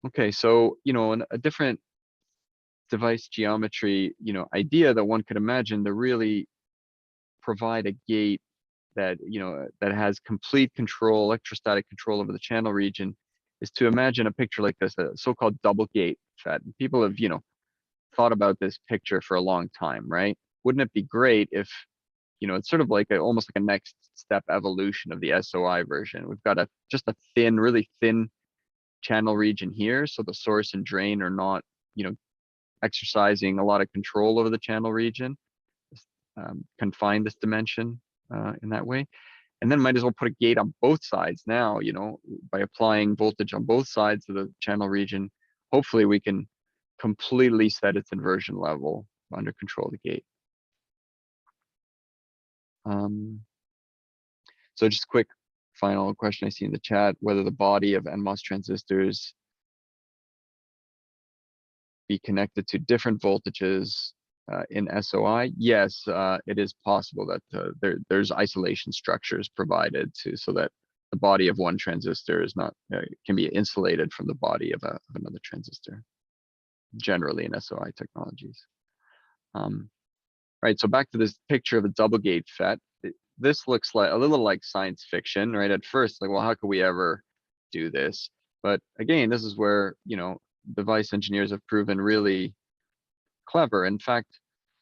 Okay, so, a different device geometry, idea that one could imagine to really provide a gate that, that has complete control, electrostatic control over the channel region is to imagine a picture like this, a so-called double gate FET. People have, thought about this picture for a long time, right? Wouldn't it be great if, it's sort of like almost like a next step evolution of the SOI version. We've got just a thin, really thin channel region here, so the source and drain are not, exercising a lot of control over the channel region, confine this dimension in that way. And then might as well put a gate on both sides now, by applying voltage on both sides of the channel region. Hopefully we can completely set its inversion level under control of the gate. So just a quick final question I see in the chat, whether the body of NMOS transistors be connected to different voltages in SOI. Yes, it is possible that there's isolation structures provided so that the body of one transistor is not can be insulated from the body of another transistor, generally in SOI technologies. Right, so back to this picture of a double gate FET. This looks like a little like science fiction, right? At first, like, well, how could we ever do this? But again, this is where, device engineers have proven really clever. In fact,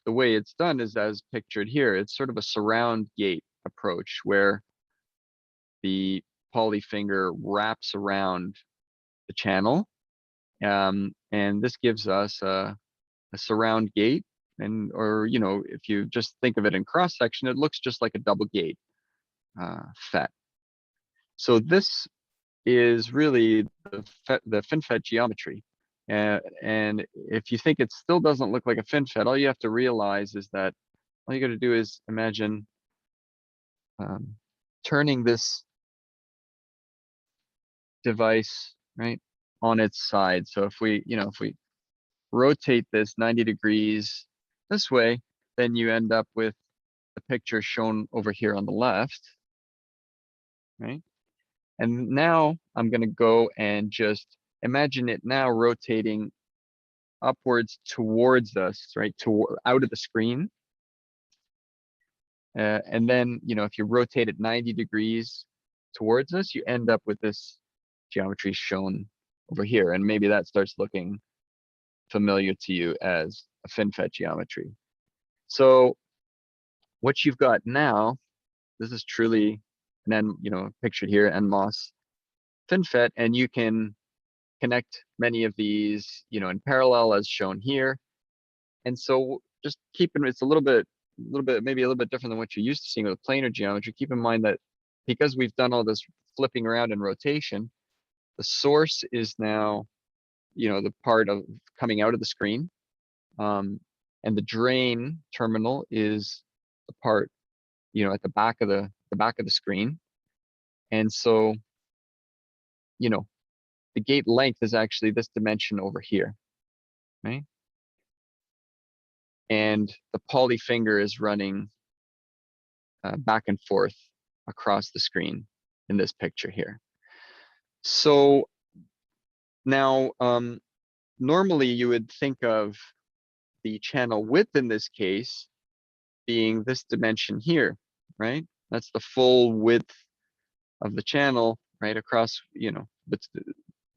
the way it's done is as pictured here. It's sort of a surround gate approach where the poly finger wraps around the channel. And this gives us a surround gate. Or if you just think of it in cross section, it looks just like a double gate FET. So this is really the FinFET geometry. And if you think it still doesn't look like a FinFET, all you have to realize is that all you got to do is imagine turning this device right on its side. So if we rotate this 90 degrees this way, then you end up with the picture shown over here on the left, right? And now I'm going to go and just imagine it now rotating upwards towards us, right, out of the screen. And then, if you rotate it 90 degrees towards us, you end up with this geometry shown over here. And maybe that starts looking familiar to you as a FinFET geometry. So what you've got now, this is truly an pictured here, NMOS FinFET, and you can connect many of these, in parallel as shown here. And so just keeping, it's a little bit, maybe a little bit different than what you're used to seeing with planar geometry. Keep in mind that because we've done all this flipping around and rotation, the source is now, the part of coming out of the screen. And the drain terminal is the part, at the back of the screen. And so, the gate length is actually this dimension over here, right? And the poly finger is running back and forth across the screen in this picture here. So now, normally you would think of the channel width in this case being this dimension here, right? That's the full width of the channel, right, across,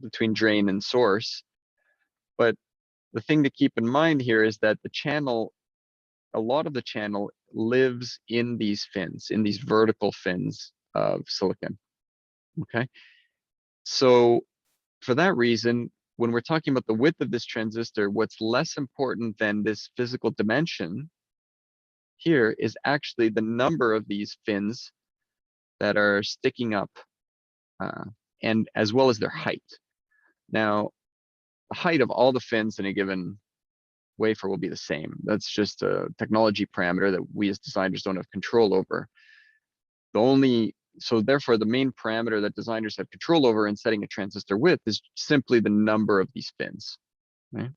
between drain and source. But the thing to keep in mind here is that the channel, a lot of the channel lives in these fins, in these vertical fins of silicon, okay? So for that reason, when we're talking about the width of this transistor, what's less important than this physical dimension here is actually the number of these fins that are sticking up, and as well as their height. Now, the height of all the fins in a given wafer will be the same. That's just a technology parameter that we as designers don't have control over. So therefore, the main parameter that designers have control over in setting a transistor width is simply the number of these fins, right?